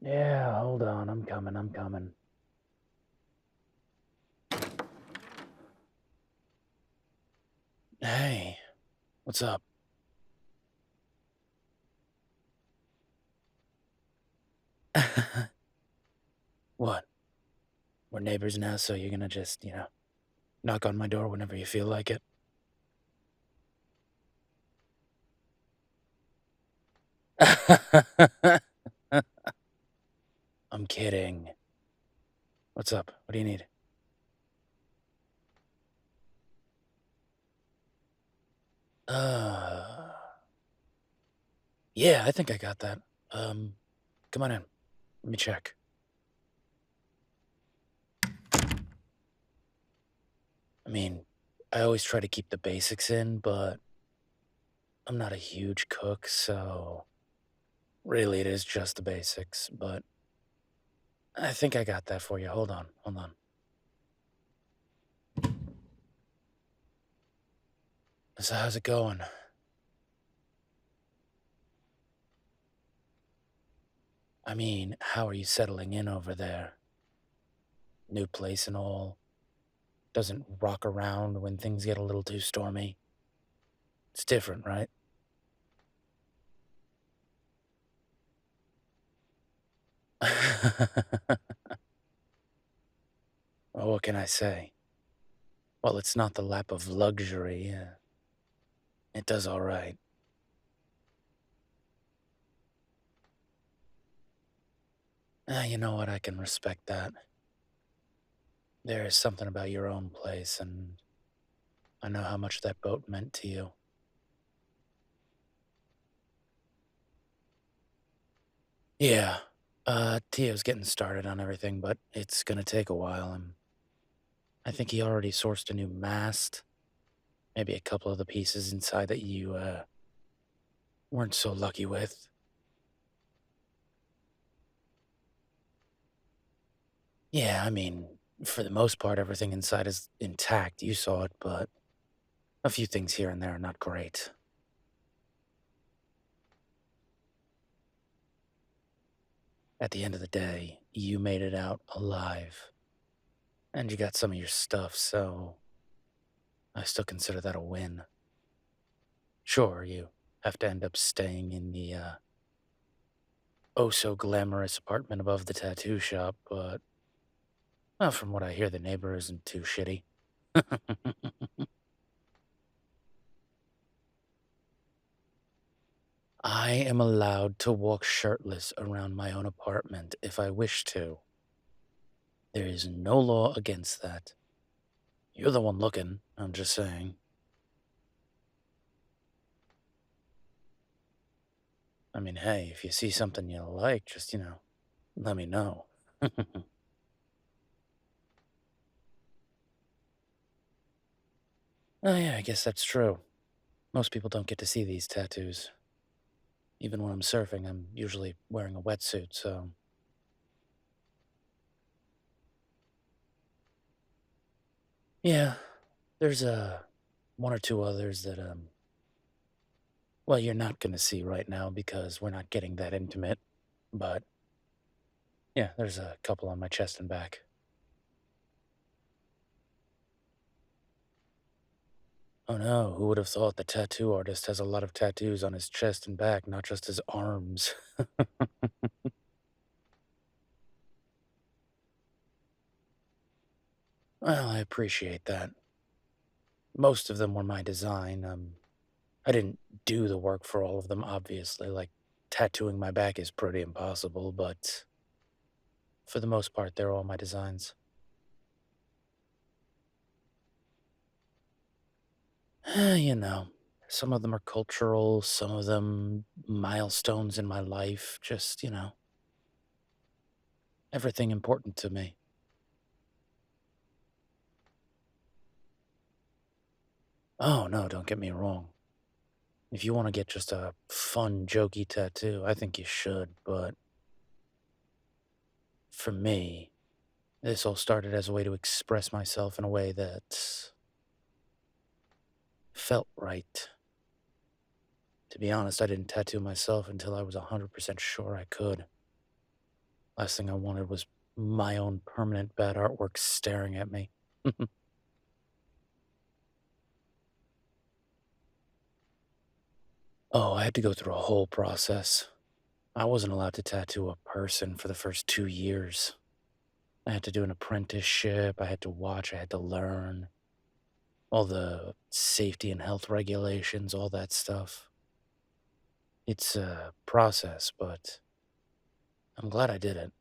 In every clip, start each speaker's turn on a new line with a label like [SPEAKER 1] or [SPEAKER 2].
[SPEAKER 1] Yeah, hold on. I'm coming. Hey, what's up? What? We're neighbors now, so you're gonna just, knock on my door whenever you feel like it? I'm kidding. What's up? What do you need? Uh, yeah, I think I got that. Um, Come on in. Let me check. I mean, I always try to keep the basics in, but I'm not a huge cook, so really it is just the basics, but I think I got that for you. Hold on. So how's it going? I mean, how are you settling in over there? New place and all. Doesn't rock around when things get a little too stormy. It's different, right? Well, what can I say? Well, it's not the lap of luxury. It does all right. You know what? I can respect that. There is something about your own place, and I know how much that boat meant to you. Yeah. Tio's getting started on everything, but it's gonna take a while, and I think he already sourced a new mast. Maybe a couple of the pieces inside that you, weren't so lucky with. Yeah, I mean, for the most part, everything inside is intact. You saw it, but a few things here and there are not great. At the end of the day, you made it out alive, and you got some of your stuff, so I still consider that a win. Sure, you have to end up staying in the, oh so glamorous apartment above the tattoo shop, but, well, from what I hear, the neighbor isn't too shitty. I am allowed to walk shirtless around my own apartment if I wish to. There is no law against that. You're the one looking, I'm just saying. I mean, hey, if you see something you like, just, let me know. Oh, yeah, I guess that's true. Most people don't get to see these tattoos. Even when I'm surfing, I'm usually wearing a wetsuit, so. Yeah, there's, one or two others that, well, you're not gonna see right now because we're not getting that intimate. But, yeah, there's a couple on my chest and back. Oh no, who would have thought the tattoo artist has a lot of tattoos on his chest and back, not just his arms? Well, I appreciate that. Most of them were my design. I didn't do the work for all of them, obviously. Like, tattooing my back is pretty impossible, but for the most part, they're all my designs. You know, some of them are cultural, some of them milestones in my life, just, everything important to me. Oh, no, don't get me wrong. If you want to get just a fun, jokey tattoo, I think you should, but for me, this all started as a way to express myself in a way that felt right. To be honest, I didn't tattoo myself until I was 100% sure I could. Last thing I wanted was my own permanent bad artwork staring at me. Oh, I had to go through a whole process. I wasn't allowed to tattoo a person for the first 2 years. I had to do an apprenticeship, I had to watch, I had to learn all the safety and health regulations, all that stuff. It's a process, but I'm glad I did it.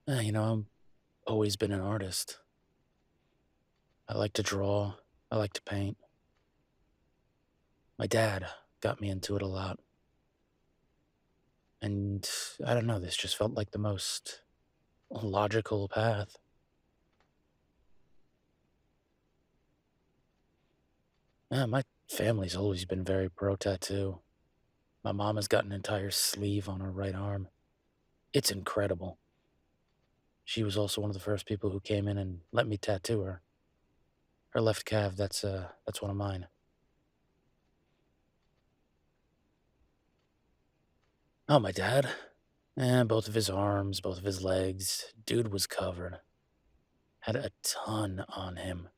[SPEAKER 1] I've always been an artist. I like to draw, I like to paint. My dad got me into it a lot. And I don't know, this just felt like the most logical path. Yeah, my family's always been very pro tattoo. My mom has got an entire sleeve on her right arm. It's incredible. She was also one of the first people who came in and let me tattoo her. Her left calf, that's one of mine. Oh, my dad? Both of his arms, both of his legs. Dude was covered. Had a ton on him.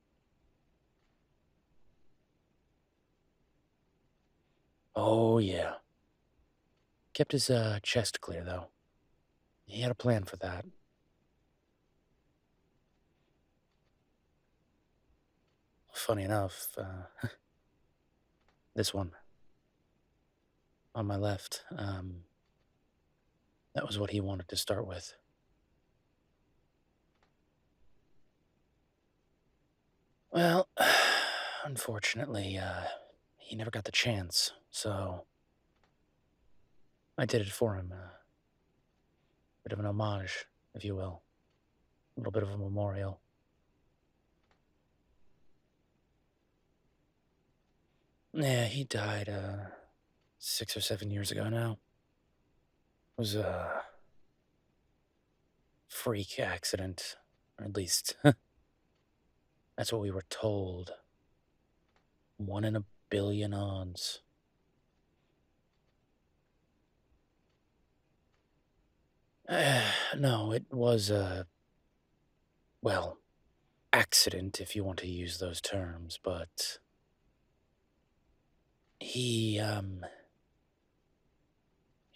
[SPEAKER 1] Oh, yeah. Kept his chest clear, though. He had a plan for that. Funny enough, this one on my left, that was what he wanted to start with. Well, unfortunately, he never got the chance, so I did it for him. Bit of an homage, if you will. A little bit of a memorial. Yeah, he died, 6 or 7 years ago now. It was a freak accident, or at least that's what we were told. 1 in a billion odds. No, it was a, well, accident, if you want to use those terms, but he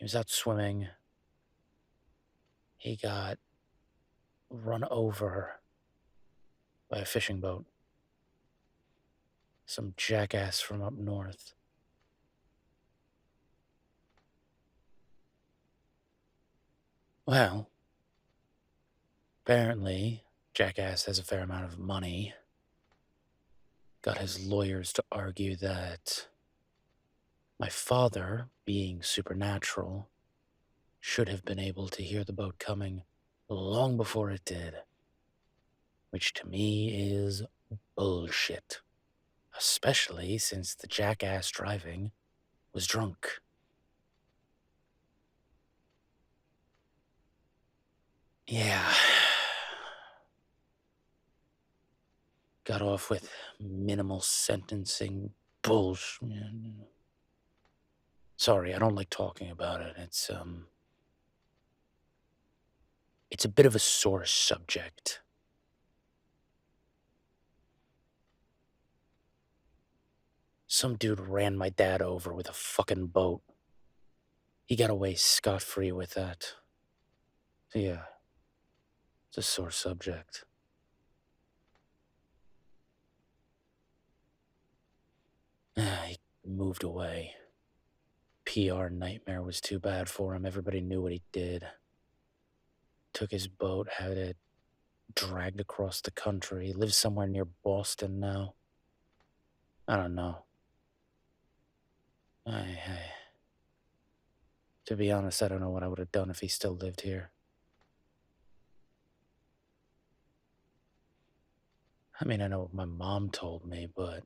[SPEAKER 1] was out swimming. He got run over by a fishing boat. Some jackass from up north. Well, apparently, jackass has a fair amount of money. Got his lawyers to argue that my father, being supernatural, should have been able to hear the boat coming long before it did. Which to me is bullshit. Especially since the jackass driving was drunk. Yeah. Got off with minimal sentencing bullshit. Sorry, I don't like talking about it. It's a bit of a sore subject. Some dude ran my dad over with a fucking boat. He got away scot-free with that. So yeah, it's a sore subject. He moved away. PR nightmare was too bad for him. Everybody knew what he did. Took his boat, had it dragged across the country. Lives somewhere near Boston now. I don't know. To be honest, I don't know what I would have done if he still lived here. I mean, I know what my mom told me, but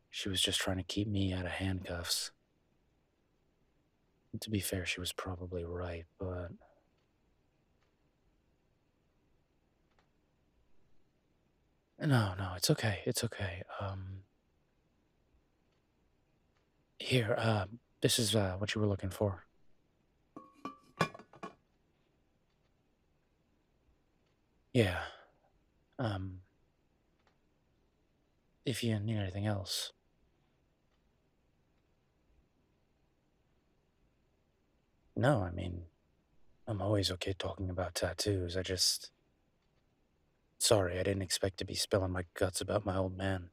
[SPEAKER 1] she was just trying to keep me out of handcuffs. To be fair, she was probably right, but no, it's okay. It's okay. Here, This is what you were looking for. Yeah. Um, if you need anything else. No, I mean, I'm always okay talking about tattoos. I just. Sorry, I didn't expect to be spilling my guts about my old man.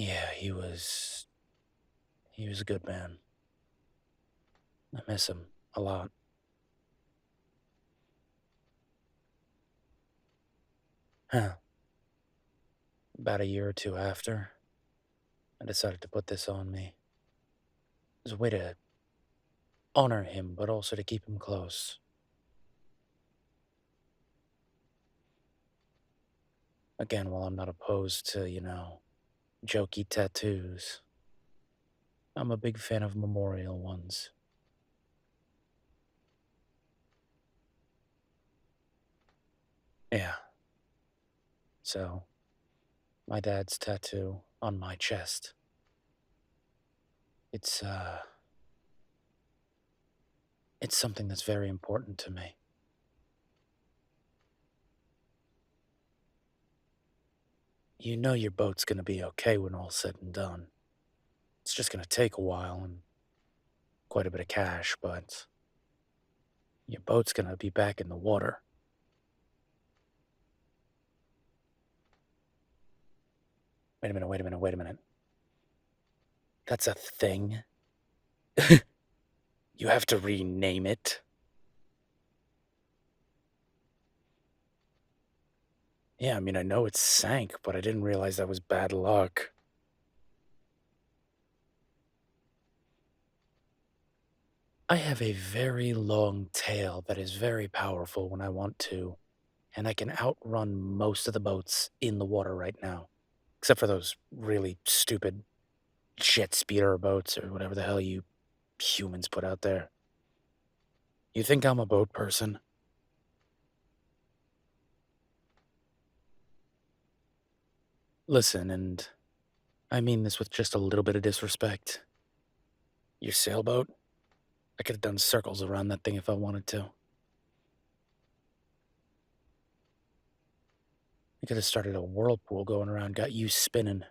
[SPEAKER 1] Yeah, he was. He was a good man. I miss him a lot. Huh. About a year or two after, I decided to put this on me. As a way to honor him, but also to keep him close. Again, while I'm not opposed to, jokey tattoos, I'm a big fan of memorial ones. Yeah, so my dad's tattoo on my chest. It's, uh, it's something that's very important to me. You know your boat's gonna be okay when all's said and done. It's just gonna take a while and quite a bit of cash, but your boat's gonna be back in the water. Wait a minute, wait a minute, wait a minute. That's a thing? You have to rename it? Yeah, I mean, I know it sank, but I didn't realize that was bad luck. I have a very long tail that is very powerful when I want to, and I can outrun most of the boats in the water right now, except for those really stupid jet speeder boats or whatever the hell you humans put out there. You think I'm a boat person? Listen, and I mean this with just a little bit of disrespect. Your sailboat? I could have done circles around that thing if I wanted to. I could have started a whirlpool going around, got you spinning,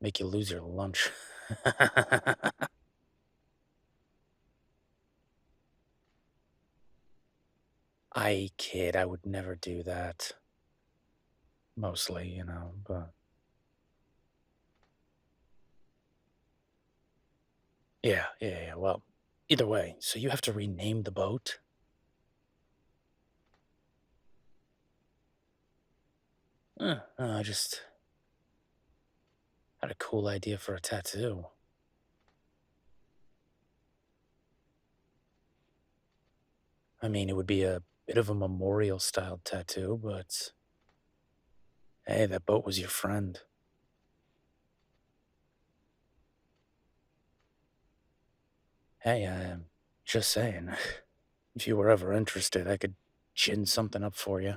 [SPEAKER 1] make you lose your lunch. I kid, I would never do that. Mostly, but yeah. Well, either way, so you have to rename the boat? I just had a cool idea for a tattoo. I mean, it would be a bit of a memorial style tattoo, but hey, that boat was your friend. Hey, I'm just saying, if you were ever interested, I could gin something up for you.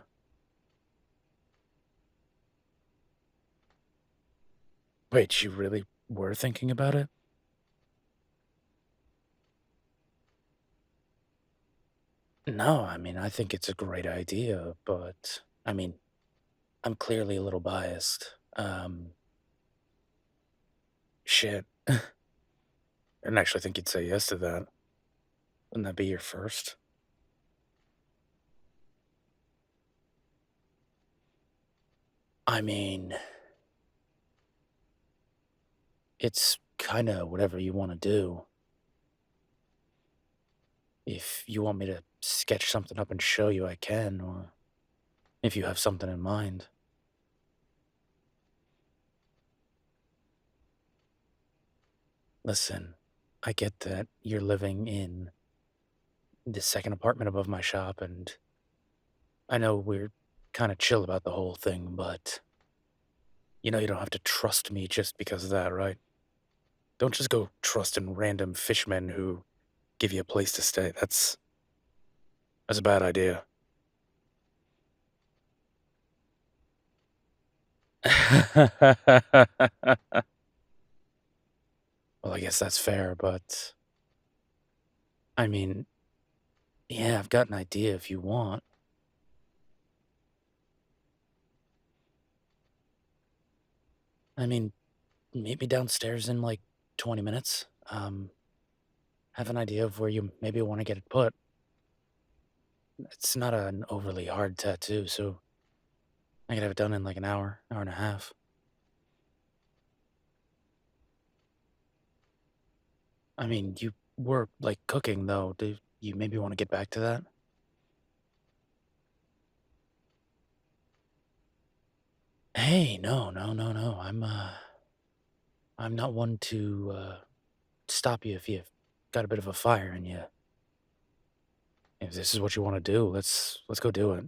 [SPEAKER 1] Wait, you really were thinking about it? No, I mean, I think it's a great idea, but I mean, I'm clearly a little biased. Shit. I didn't actually think you'd say yes to that. Wouldn't that be your first? I mean, it's kind of whatever you want to do. If you want me to sketch something up and show you, I can, or if you have something in mind. Listen, I get that you're living in the second apartment above my shop, and I know we're kind of chill about the whole thing, but you know you don't have to trust me just because of that, right? Don't just go trusting random fishmen who give you a place to stay. That's a bad idea. Well, I guess that's fair, but I mean, yeah, I've got an idea if you want. I mean, meet me downstairs in like 20 minutes. Have an idea of where you maybe want to get it put. It's not an overly hard tattoo, so I could have it done in like an hour, hour and a half. I mean, you were like cooking though. Do you maybe want to get back to that? Hey, no, no, no, no. I'm not one to stop you if you've got a bit of a fire in you. If this is what you want to do, let's go do it.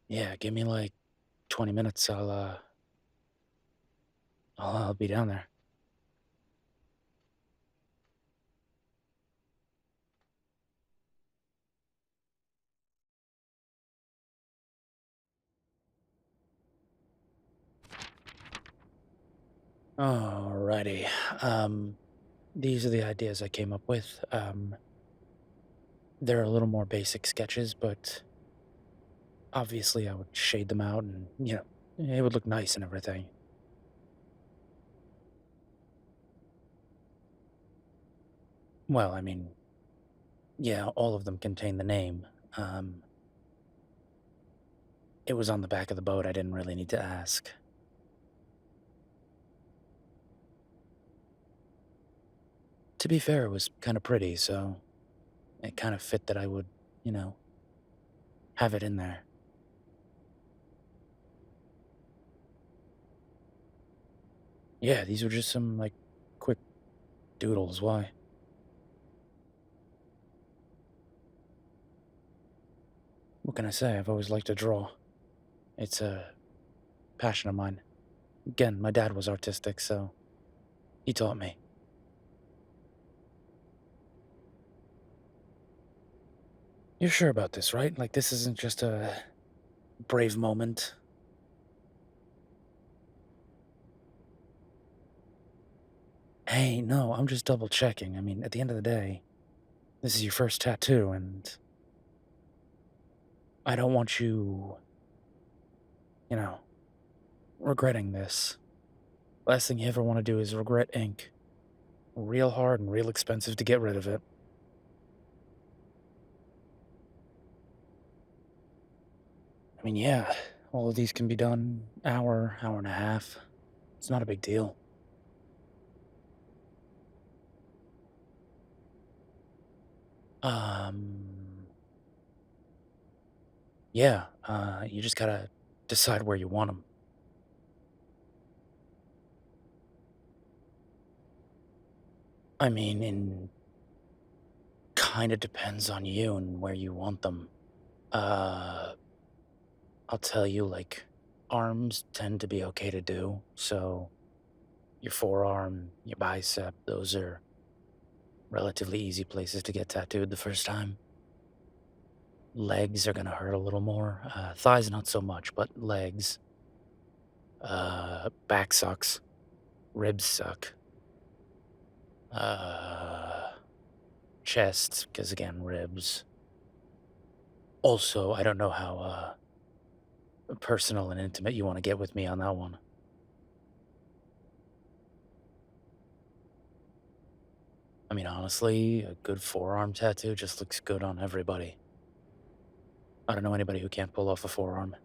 [SPEAKER 1] Yeah, give me like 20 minutes. I'll be down there. Alrighty. Um, these are the ideas I came up with. They're a little more basic sketches, but obviously I would shade them out and, it would look nice and everything. Well, I mean, yeah, all of them contain the name. Um, it was on the back of the boat. I didn't really need to ask. To be fair, it was kind of pretty, so it kind of fit that I would, you know, have it in there. Yeah, these were just some, like, quick doodles. Why? What can I say? I've always liked to draw. It's a passion of mine. Again, my dad was artistic, so he taught me. You're sure about this, right? Like, this isn't just a brave moment? Hey, no, I'm just double checking. I mean, at the end of the day, this is your first tattoo, and I don't want you, you know, regretting this. Last thing you ever want to do is regret ink. Real hard and real expensive to get rid of it. I mean, yeah, all of these can be done hour, hour and a half. It's not a big deal. Um, yeah, you just gotta decide where you want them. I mean, it kind of depends on you and where you want them. Uh, I'll tell you, like, arms tend to be okay to do. So your forearm, your bicep, those are relatively easy places to get tattooed the first time. Legs are gonna hurt a little more. Thighs, not so much, but legs. Back sucks. Ribs suck. Uh, Chest, because again, ribs. Also, I don't know how personal and intimate you want to get with me on that one. I mean, honestly, a good forearm tattoo just looks good on everybody. I don't know anybody who can't pull off a forearm.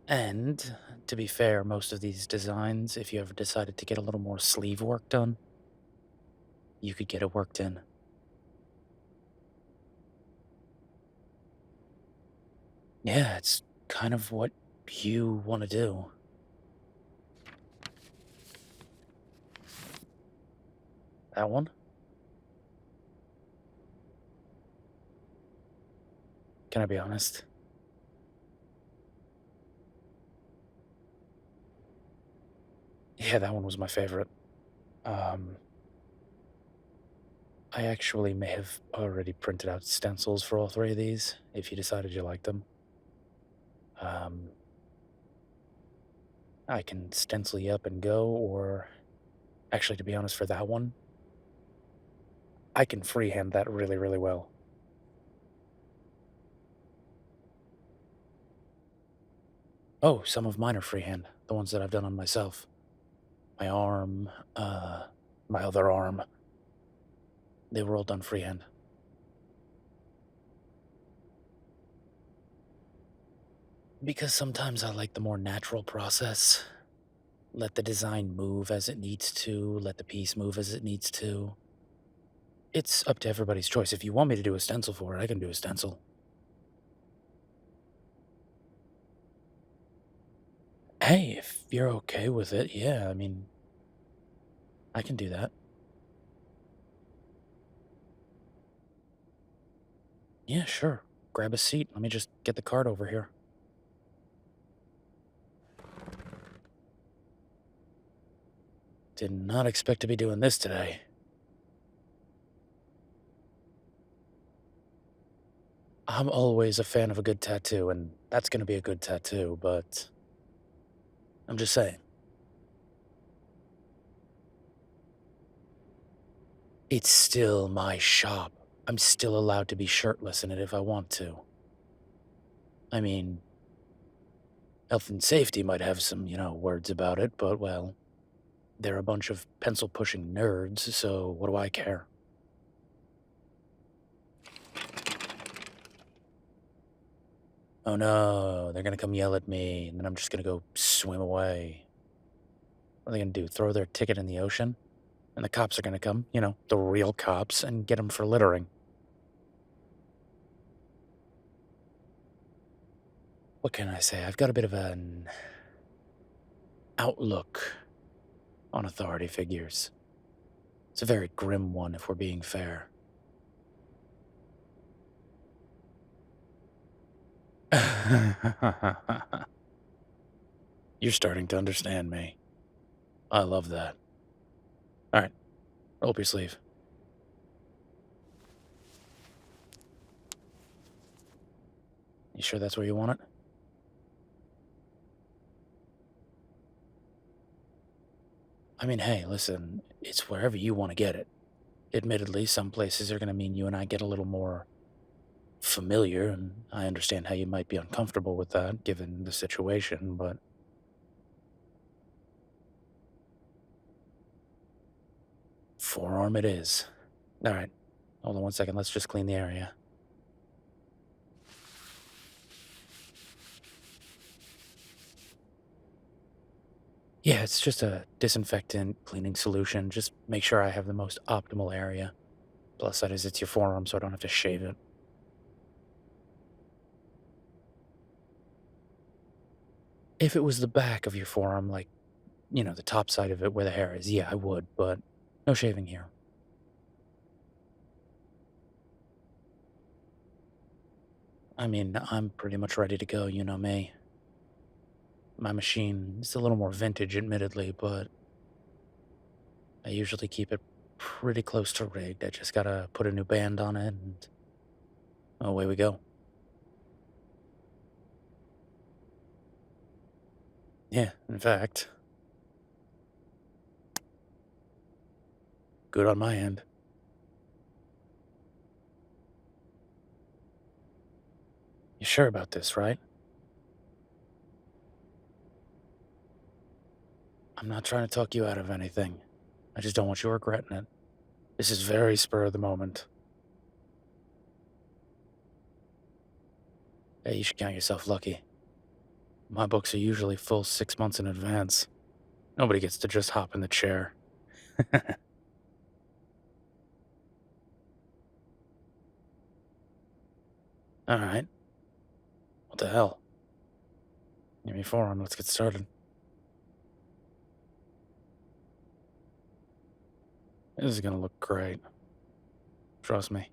[SPEAKER 1] And, to be fair, most of these designs, if you ever decided to get a little more sleeve work done, you could get it worked in. Yeah, it's kind of what you want to do. That one? Can I be honest? Yeah, that one was my favorite. Um, I actually may have already printed out stencils for all three of these, if you decided you liked them. Um, I can stencil you up and go, or actually, to be honest, for that one, I can freehand that really, really well. Oh, some of mine are freehand, the ones that I've done on myself. My arm, uh, my other arm, they were all done freehand. Because sometimes I like the more natural process. Let the design move as it needs to, let the piece move as it needs to. It's up to everybody's choice. If you want me to do a stencil for it, I can do a stencil. Hey, if you're okay with it, yeah, I mean, I can do that. Yeah, sure. Grab a seat. Let me just get the card over here. Did not expect to be doing this today. I'm always a fan of a good tattoo, and that's gonna be a good tattoo, but I'm just saying. It's still my shop. I'm still allowed to be shirtless in it if I want to. I mean, health and safety might have some, words about it, but well, they're a bunch of pencil pushing nerds, so what do I care? Oh no, they're gonna come yell at me, and then I'm just gonna go swim away. What are they gonna do? Throw their ticket in the ocean? And the cops are gonna come, the real cops, and get them for littering. What can I say? I've got a bit of an outlook on authority figures. It's a very grim one, if we're being fair. You're starting to understand me. I love that. All right, roll up your sleeve. You sure that's where you want it? I mean, hey, listen, it's wherever you want to get it. Admittedly, some places are going to mean you and I get a little more familiar, and I understand how you might be uncomfortable with that given the situation, but forearm it is. All right, hold on one second. Let's just clean the area. Yeah, it's just a disinfectant cleaning solution. Just make sure I have the most optimal area. Plus, that is, it's your forearm, so I don't have to shave it. If it was the back of your forearm, like, the top side of it where the hair is, yeah, I would, but no shaving here. I mean, I'm pretty much ready to go, you know me. My machine is a little more vintage, admittedly, but I usually keep it pretty close to rigged. I just gotta put a new band on it, and away we go. Yeah, in fact, good on my end. You sure about this, right? I'm not trying to talk you out of anything. I just don't want you regretting it. This is very spur of the moment. Hey, you should count yourself lucky. My books are usually full 6 months in advance. Nobody gets to just hop in the chair. All right. What the hell? Give me forearm. Let's get started. This is gonna look great. Trust me.